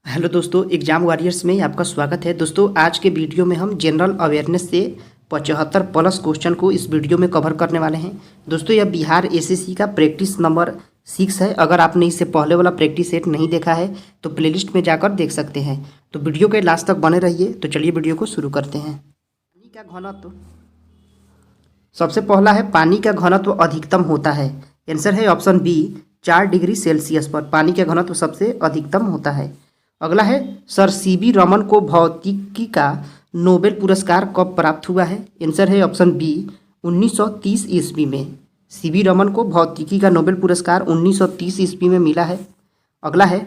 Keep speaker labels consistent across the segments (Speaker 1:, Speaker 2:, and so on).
Speaker 1: Hello दोस्तों, exam warriors में आपका स्वागत है। दोस्तों, आज के वीडियो में हम जनरल अवेयरनेस से 75 प्लस क्वेश्चन को इस वीडियो में कवर करने वाले हैं। दोस्तों, यह बिहार एसएससी का प्रैक्टिस नंबर 6 है। अगर आपने इससे पहले वाला प्रैक्टिस सेट नहीं देखा है तो प्लेलिस्ट में जाकर देख सकते हैं। तो वीडियो के लास्ट तक बने रहिए। तो चलिए वीडियो को शुरू करते हैं। पानी का घनत्व, सबसे पहला है पानी का घनत्व अधिकतम होता है। आंसर है ऑप्शन बी 4 डिग्री सेल्सियस पर पानी का घनत्व सबसे अधिकतम होता है। अगला है सर सीवी रमन को भौतिकी का नोबेल पुरस्कार कब प्राप्त हुआ है। आंसर है ऑप्शन बी 1930 ईस्वी में। सीवी रमन को भौतिकी का नोबेल पुरस्कार 1930 ईस्वी में मिला है। अगला है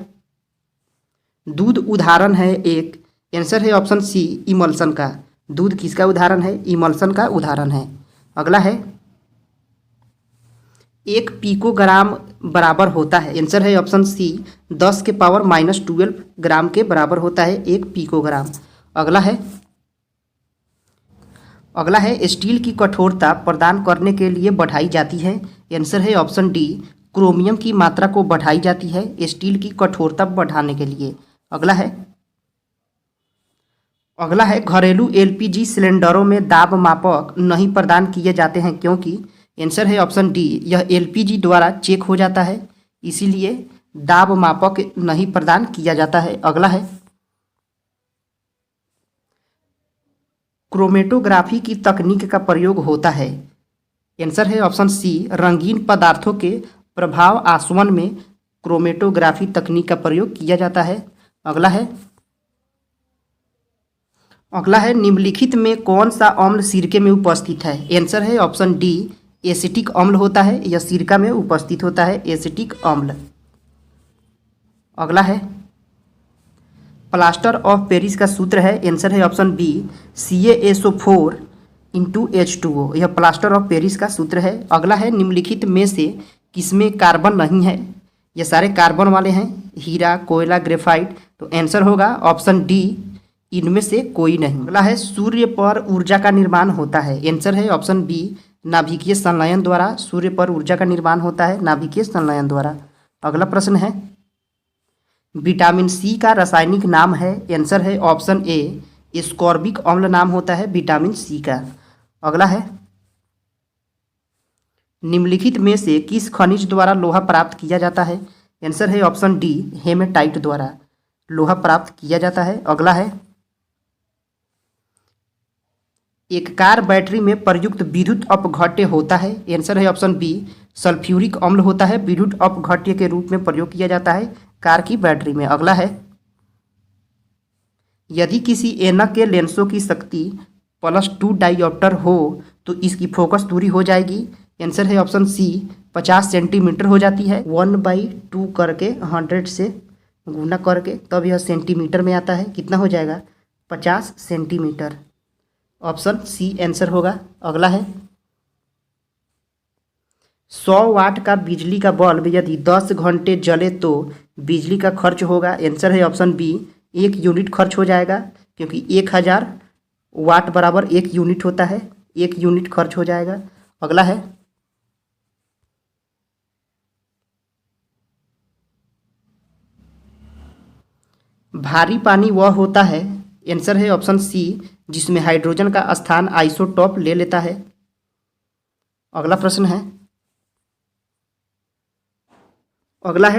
Speaker 1: दूध उदाहरण है एक। आंसर है ऑप्शन सी इमल्सन का। दूध किसका उदाहरण है? इमल्सन का उदाहरण है। अगला है 1 पिकोग्राम बराबर होता है। आंसर है ऑप्शन सी 10 के पावर -12 ग्राम के बराबर होता है 1 पिकोग्राम। अगला है स्टील की कठोरता प्रदान करने के लिए बढ़ाई जाती है। आंसर है ऑप्शन डी क्रोमियम की मात्रा को बढ़ाई जाती है स्टील की कठोरता बढ़ाने के लिए। अगला है घरेलू एलपीजी सिलेंडरों में दाब मापक नहीं प्रदान किए जाते हैं क्योंकि। आंसर है ऑप्शन डी यह एलपीजी द्वारा चेक हो जाता है इसीलिए दाब मापक नहीं प्रदान किया जाता है। अगला है क्रोमेटोग्राफी की तकनीक का प्रयोग होता है। आंसर है ऑप्शन सी रंगीन पदार्थों के प्रभाव आसवन में क्रोमेटोग्राफी तकनीक का प्रयोग किया जाता है। अगला है निम्नलिखित में कौन सा अम्ल सिरके में उपस्थित है। आंसर है ऑप्शन डी एसिटिक अम्ल होता है। यह सिरका में उपस्थित होता है एसिटिक अम्ल। अगला है प्लास्टर ऑफ पेरिस का सूत्र है। आंसर है ऑप्शन बी CaSO4 × H2O। यह प्लास्टर ऑफ पेरिस का सूत्र है। अगला है निम्नलिखित में से किसमें कार्बन नहीं है। यह सारे कार्बन वाले हैं, हीरा, कोयला, ग्रेफाइट। तो आंसर होगा ऑप्शन डी इनमें से कोई नहीं। अगला है सूर्य पर ऊर्जा का निर्माण होता है। आंसर है ऑप्शन बी नाभिकीय संलयन द्वारा सूर्य पर ऊर्जा का निर्माण होता है नाभिकीय संलयन द्वारा। अगला प्रश्न है विटामिन सी का रासायनिक नाम है। आंसर है ऑप्शन ए एस्कॉर्बिक अम्ल नाम होता है विटामिन सी का। अगला है निम्नलिखित में से किस खनिज द्वारा लोहा प्राप्त किया जाता है। आंसर है ऑप्शन डी हेमेटाइट द्वारा लोहा प्राप्त किया जाता है। अगला है एक कार बैटरी में प्रयुक्त विद्युत अपघट्य होता है। आंसर है ऑप्शन बी सल्फ्यूरिक अम्ल होता है विद्युत अपघट्य के रूप में प्रयोग किया जाता है कार की बैटरी में। अगला है यदि किसी ऐनक के लेंसों की शक्ति +2 डायोप्टर हो तो इसकी फोकस दूरी हो जाएगी। आंसर है ऑप्शन सी 50 सेंटीमीटर हो जाती है। 1/2 करके 100 से गुना करके तब यह सेंटीमीटर में आता है। कितना हो जाएगा? 50 सेंटीमीटर। ऑप्शन सी आंसर होगा। अगला है 100 वाट का बिजली का बल्ब यदि 10 घंटे जले तो बिजली का खर्च होगा। आंसर है ऑप्शन बी 1 यूनिट खर्च हो जाएगा क्योंकि 1000 वाट बराबर 1 यूनिट होता है। 1 यूनिट खर्च हो जाएगा। अगला है भारी पानी वह होता है। आंसर है ऑप्शन सी जिसमें हाइड्रोजन का स्थान आइसोटोप ले लेता है। अगला प्रश्न है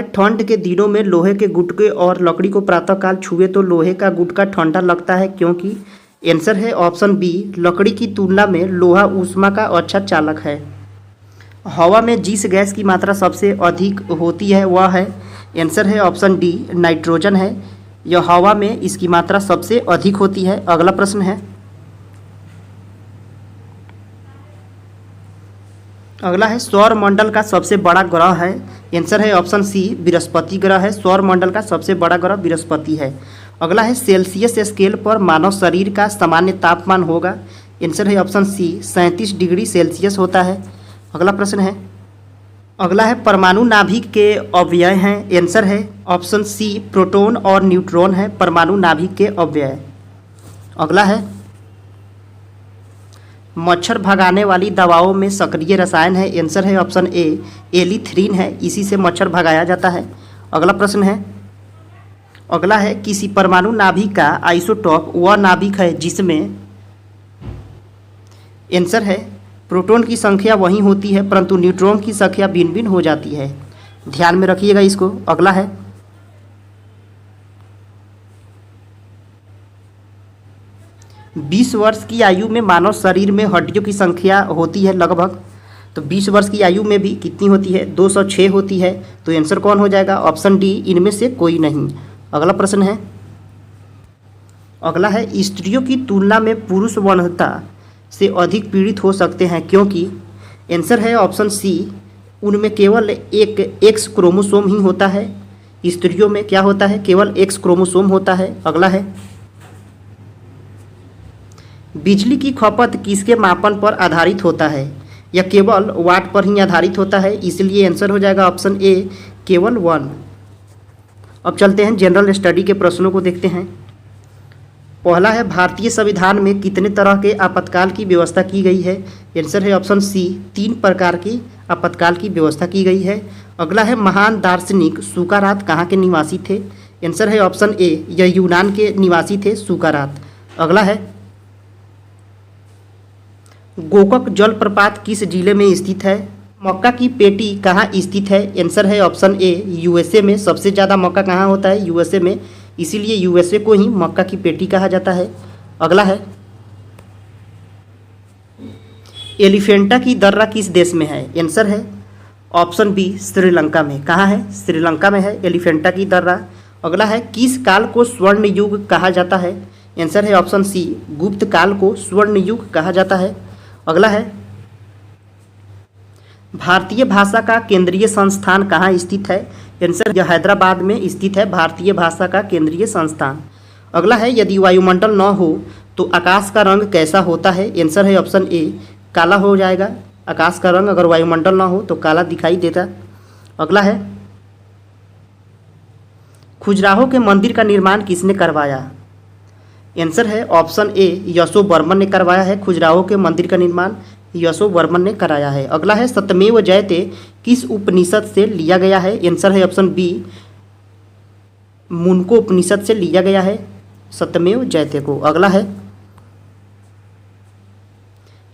Speaker 1: ठंड के दिनों में लोहे के गुटके और लकड़ी को प्रातःकाल छुए तो लोहे का गुटका ठंडा लगता है क्योंकि। आंसर है ऑप्शन बी लकड़ी की तुलना में लोहा ऊष्मा का अच्छा चालक है। हवा में जिस गैस की मात्रा सबसे अधिक होती है वह है। आंसर है ऑप्शन डी नाइट्रोजन है। यह हवा में इसकी मात्रा सबसे अधिक होती है। अगला प्रश्न है सौर मंडल का सबसे बड़ा ग्रह है। आंसर है ऑप्शन सी बृहस्पति ग्रह है। सौर मंडल का सबसे बड़ा ग्रह बृहस्पति है। अगला है सेल्सियस स्केल पर मानव शरीर का सामान्य तापमान होगा। आंसर है ऑप्शन सी 37 डिग्री सेल्सियस होता है। अगला प्रश्न है परमाणु नाभिक के अवयव हैं। आंसर है ऑप्शन सी प्रोटॉन और न्यूट्रॉन है परमाणु नाभिक के अवयव। अगला है मच्छर भगाने वाली दवाओं में सक्रिय रसायन है। आंसर है ऑप्शन ए एलिथ्रीन है, इसी से मच्छर भगाया जाता है। अगला प्रश्न है अगला है किसी परमाणु नाभिक का आइसोटॉप वह नाभिक है जिसमें, आंसर है प्रोटॉन की संख्या वही होती है परंतु न्यूट्रॉन की संख्या भिन्न भिन्न हो जाती है। ध्यान में रखिएगा इसको। अगला है 20 वर्ष की आयु में मानव शरीर में हड्डियों की संख्या होती है लगभग, तो 20 वर्ष की आयु में भी कितनी होती है, 206 होती है। तो आंसर कौन हो जाएगा, ऑप्शन डी इनमें से कोई नहीं। अगला प्रश्न है, अगला है स्त्रियों की तुलना में पुरुष वंध्यता से अधिक पीड़ित हो सकते हैं क्योंकि, आंसर है ऑप्शन सी उनमें केवल एक एक्स क्रोमोसोम ही होता है। स्त्रियों में क्या होता है, केवल एक्स क्रोमोसोम होता है। अगला है बिजली की खपत किसके मापन पर आधारित होता है, या केवल वाट पर ही आधारित होता है, इसलिए आंसर हो जाएगा ऑप्शन ए केवल 1। अब चलते हैं जनरल स्टडी के प्रश्नों को देखते हैं। पहला है भारतीय संविधान में कितने तरह के आपातकाल की व्यवस्था की गई है, आंसर है ऑप्शन सी 3 प्रकार की आपातकाल की व्यवस्था की गई है। अगला है महान दार्शनिक सुकारात कहाँ के निवासी थे, आंसर है ऑप्शन ए यह यूनान के निवासी थे सुकारात। अगला है गोकक जलप्रपात किस जिले में स्थित है, मक्का की पेटी कहाँ स्थित है, आंसर है ऑप्शन ए यूएसए में। सबसे ज़्यादा मक्का कहाँ होता है, यूएसए में, इसीलिए यूएसए को ही मक्का की पेटी कहा जाता है। अगला है एलिफेंटा की दर्रा किस देश में है, आंसर है ऑप्शन बी श्रीलंका में। कहाँ है, श्रीलंका में है एलिफेंटा की दर्रा। अगला है किस काल को स्वर्ण युग कहा जाता है, आंसर है ऑप्शन सी गुप्त काल को स्वर्ण युग कहा जाता है। अगला है भारतीय भाषा का केंद्रीय संस्थान कहाँ स्थित है, आंसर यह हैदराबाद में स्थित है भारतीय भाषा का केंद्रीय संस्थान। अगला है यदि वायुमंडल न हो तो आकाश का रंग कैसा होता है, आंसर है ऑप्शन ए काला हो जाएगा। आकाश का रंग अगर वायुमंडल न हो तो काला दिखाई देता। अगला है खजुराहो के मंदिर का निर्माण किसने करवाया, आंसर है ऑप्शन ए यशोवर्मन ने करवाया है। खजुराहो के मंदिर का निर्माण यशोवर्मन ने कराया है। अगला है सत्यमेव जयते किस उपनिषद से लिया गया है, आंसर है ऑप्शन बी मुनको उपनिषद से लिया गया है सत्यमेव जयते को। अगला है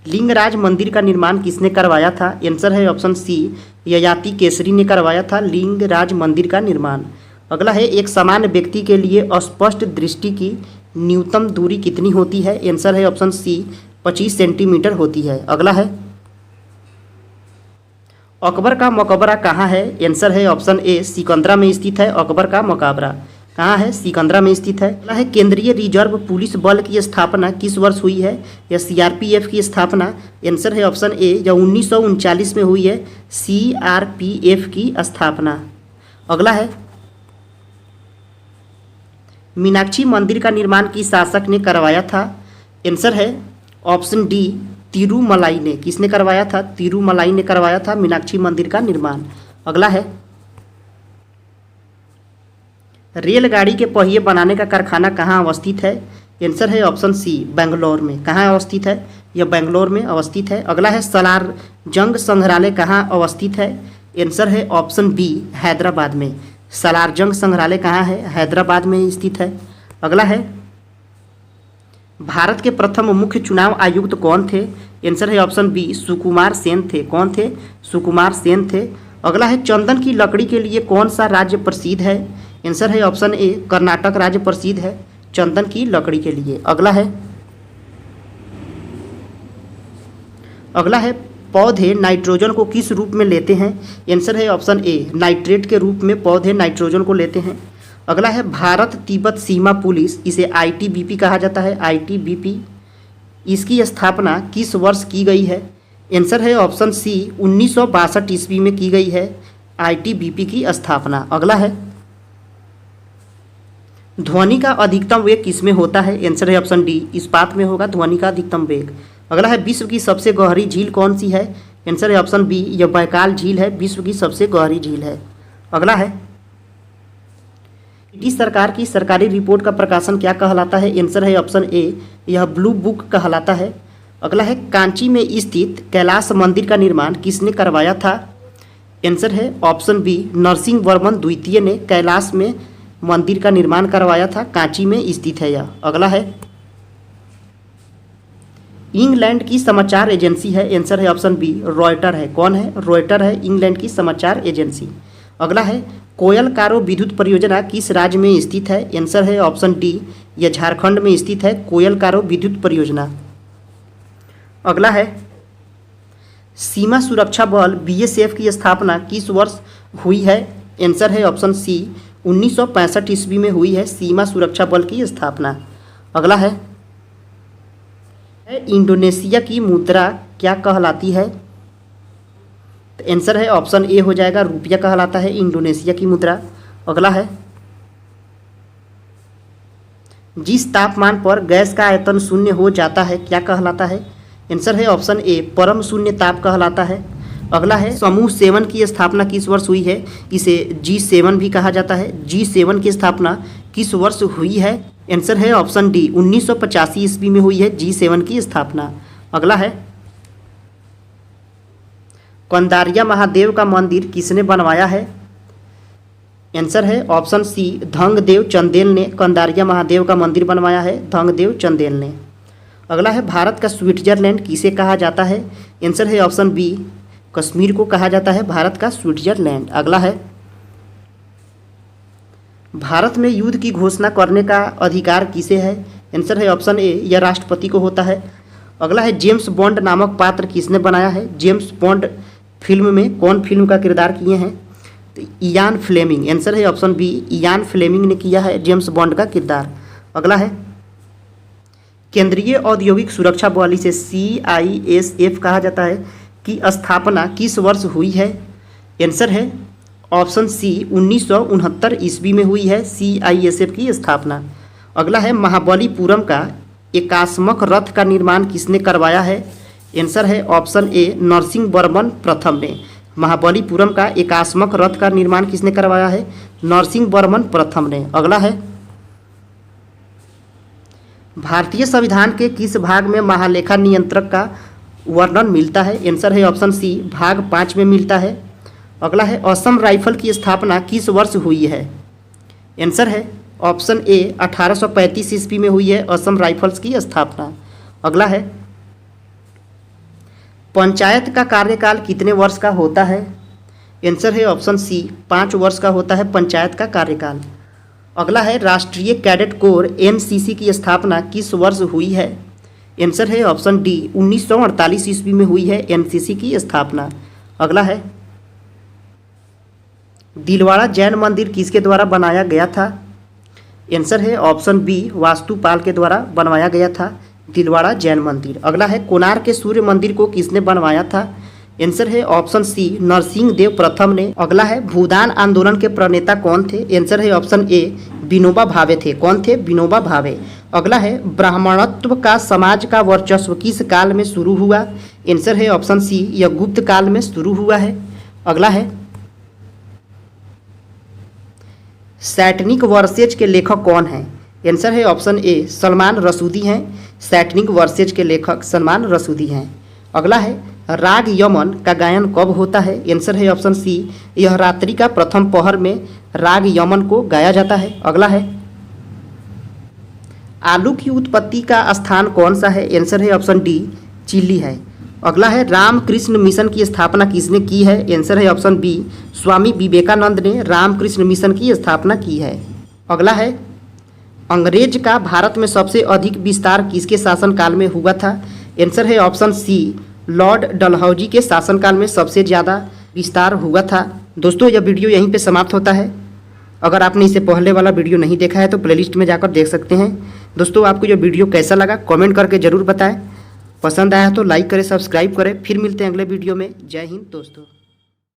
Speaker 1: लिंगराज मंदिर का निर्माण किसने करवाया था, आंसर है ऑप्शन सी ययाति केसरी ने करवाया था लिंगराज मंदिर का निर्माण। अगला है एक सामान्य व्यक्ति के लिए अस्पष्ट दृष्टि की न्यूनतम दूरी कितनी होती है, आंसर है ऑप्शन सी 25 सेंटीमीटर होती है। अगला है अकबर का मकबरा कहाँ है, आंसर है ऑप्शन ए सिकंदरा में स्थित है। अकबर का मकबरा कहाँ है, सिकंदरा में स्थित है। अगला है केंद्रीय रिजर्व पुलिस बल की स्थापना किस वर्ष हुई है, या सीआरपीएफ की स्थापना, आंसर है ऑप्शन ए या 1939 में हुई है सीआरपीएफ की स्थापना। अगला है मीनाक्षी मंदिर का निर्माण किस शासक ने करवाया था, आंसर है ऑप्शन डी तिरुमलाई ने। किसने करवाया था, तिरुमलाई ने करवाया था मीनाक्षी मंदिर का निर्माण। अगला है रेलगाड़ी के पहिए बनाने का कारखाना कहाँ अवस्थित है, आंसर है ऑप्शन सी बेंगलोर में। कहाँ अवस्थित है, यह बेंगलोर में अवस्थित है। अगला है सलार जंग संग्रहालय कहाँ अवस्थित है, आंसर है ऑप्शन बी हैदराबाद में। सलार जंग संग्रहालय कहाँ है, हैदराबाद में स्थित है। अगला है भारत के प्रथम मुख्य चुनाव आयुक्त कौन थे, आंसर है ऑप्शन बी सुकुमार सेन थे। कौन थे, सुकुमार सेन थे। अगला है चंदन की लकड़ी के लिए कौन सा राज्य प्रसिद्ध है, आंसर है ऑप्शन ए कर्नाटक राज्य प्रसिद्ध है चंदन की लकड़ी के लिए। अगला है पौधे नाइट्रोजन को किस रूप में लेते हैं, आंसर है ऑप्शन ए नाइट्रेट के रूप में पौधे नाइट्रोजन को लेते हैं। अगला है भारत तिब्बत सीमा पुलिस, इसे आईटीबीपी कहा जाता है, आईटीबीपी। इसकी स्थापना किस वर्ष की गई है, आंसर है ऑप्शन सी 1962 ईस्वी में की गई है आईटीबीपी की स्थापना। अगला है ध्वनि का अधिकतम वेग किसमें होता है, आंसर है ऑप्शन डी इस्पात में होगा ध्वनि का अधिकतम वेग। अगला है विश्व की सबसे गहरी झील कौन सी है, आंसर है ऑप्शन बी यह बैकाल झील है, विश्व की सबसे गहरी झील है। अगला है ब्रिटिश सरकार की सरकारी रिपोर्ट का प्रकाशन क्या कहलाता है, आंसर है ऑप्शन ए यह ब्लू बुक कहलाता है। अगला है कांची में स्थित कैलाश मंदिर का निर्माण किसने करवाया था, आंसर है ऑप्शन बी नरसिंह वर्मन द्वितीय ने कैलाश में मंदिर का निर्माण करवाया था? कांची में स्थित है यह। अगला है इंग्लैंड की समाचार एजेंसी है? आंसर है ऑप्शन बी रॉयटर है। कौन है? रॉयटर है इंग्लैंड की समाचार एजेंसी। अगला है कोयल कारो विद्युत परियोजना किस राज्य में स्थित है? आंसर है ऑप्शन डी यह झारखंड में स्थित है कोयल कारो विद्युत परियोजना। अगला है सीमा सुरक्षा बल बीएसएफ की स्थापना किस वर्ष हुई है? आंसर है ऑप्शन सी 1965 ईस्वी में हुई है सीमा सुरक्षा बल की स्थापना। अगला है इंडोनेशिया की मुद्रा क्या कहलाती है? तो आंसर है ऑप्शन ए हो जाएगा रुपया कहलाता है इंडोनेशिया की मुद्रा। अगला है जिस तापमान पर गैस का आयतन शून्य हो जाता है क्या कहलाता है? आंसर है ऑप्शन ए परम शून्य ताप कहलाता है। अगला है समूह 7 की स्थापना किस वर्ष हुई है? इसे G7 भी कहा जाता है। G7 की स्थापना किस वर्ष हुई है? आंसर है ऑप्शन डी 1985 ईस्वी में हुई है G7 की स्थापना। अगला है कंदारिया महादेव का मंदिर किसने बनवाया है? आंसर है ऑप्शन सी धंगदेव चंदेल ने कंदारिया महादेव का मंदिर बनवाया है, धंगदेव चंदेल ने। अगला है भारत का स्विट्जरलैंड किसे कहा जाता है? आंसर है ऑप्शन बी कश्मीर को कहा जाता है भारत का स्विट्जरलैंड। अगला है भारत में युद्ध की घोषणा करने का अधिकार किसे है? आंसर है ऑप्शन ए यह राष्ट्रपति को होता है। अगला है जेम्स बॉन्ड नामक पात्र किसने बनाया है? जेम्स बॉन्ड फिल्म में कौन फिल्म का किरदार किए हैं? तो इयान फ्लेमिंग। आंसर है ऑप्शन बी इयान फ्लेमिंग ने किया है जेम्स बॉन्ड का किरदार। अगला है केंद्रीय औद्योगिक सुरक्षा बल इसे CISF कहा जाता है की स्थापना किस वर्ष हुई है? आंसर है ऑप्शन सी 1969 ईस्वी में हुई है CISF की स्थापना। अगला है महाबलीपुरम का एकास्मक रथ का निर्माण किसने करवाया है? आंसर है ऑप्शन ए नरसिंहवर्मन प्रथम ने। महाबलीपुरम का एकास्मक रथ का निर्माण किसने करवाया है? नरसिंहवर्मन प्रथम ने। अगला है भारतीय संविधान के किस भाग में महालेखा नियंत्रक का वर्णन मिलता है? आंसर है ऑप्शन सी भाग 5 में मिलता है। अगला है असम राइफल की स्थापना किस वर्ष हुई है? आंसर है ऑप्शन ए 1835 ईस्वी में हुई है असम राइफल्स की स्थापना। अगला है पंचायत का कार्यकाल कितने वर्ष का होता है? आंसर है ऑप्शन सी 5 वर्ष का होता है पंचायत का कार्यकाल। अगला है राष्ट्रीय कैडेट कोर NCC की स्थापना किस वर्ष हुई है? आंसर है ऑप्शन डी 1948 ईस्वी में हुई है NCC की स्थापना। अगला है दिलवाड़ा जैन मंदिर किसके द्वारा बनाया गया था? आंसर है ऑप्शन बी वास्तुपाल के द्वारा बनवाया गया था दिलवाड़ा जैन मंदिर। अगला है कोणार्क के सूर्य मंदिर को किसने बनवाया था? आंसर है ऑप्शन सी नरसिंह देव प्रथम ने। अगला है भूदान आंदोलन के प्रणेता कौन थे? आंसर है ऑप्शन ए विनोबा भावे थे। कौन थे? विनोबा भावे। अगला है ब्राह्मणत्व का समाज का वर्चस्व किस काल में शुरू हुआ? आंसर है ऑप्शन सी यह गुप्त काल में शुरू हुआ है। अगला है सैटनिक वर्सेज के लेखक कौन हैं? आंसर है ऑप्शन ए सलमान रसूदी हैं। सैटनिक वर्सेज के लेखक सलमान रसूदी हैं। अगला है राग यमन का गायन कब होता है? आंसर है ऑप्शन सी यह रात्रि का प्रथम पहर में राग यमन को गाया जाता है। अगला है आलू की उत्पत्ति का स्थान कौन सा है? आंसर है ऑप्शन डी चिली है। अगला है रामकृष्ण मिशन की स्थापना किसने की है? आंसर है ऑप्शन बी स्वामी विवेकानंद ने रामकृष्ण मिशन की स्थापना की है। अगला है अंग्रेज का भारत में सबसे अधिक विस्तार किसके शासनकाल में हुआ था? आंसर है ऑप्शन सी लॉर्ड डलहौजी के शासनकाल में सबसे ज़्यादा विस्तार हुआ था। दोस्तों यह वीडियो यहीं पे समाप्त होता है। अगर आपने इससे पहले वाला वीडियो नहीं देखा है तो प्लेलिस्ट में जाकर देख सकते हैं। दोस्तों आपको यह वीडियो कैसा लगा कमेंट करके ज़रूर बताएं। पसंद आया तो लाइक करें, सब्सक्राइब करें। फिर मिलते हैं अगले वीडियो में। जय हिंद दोस्तों।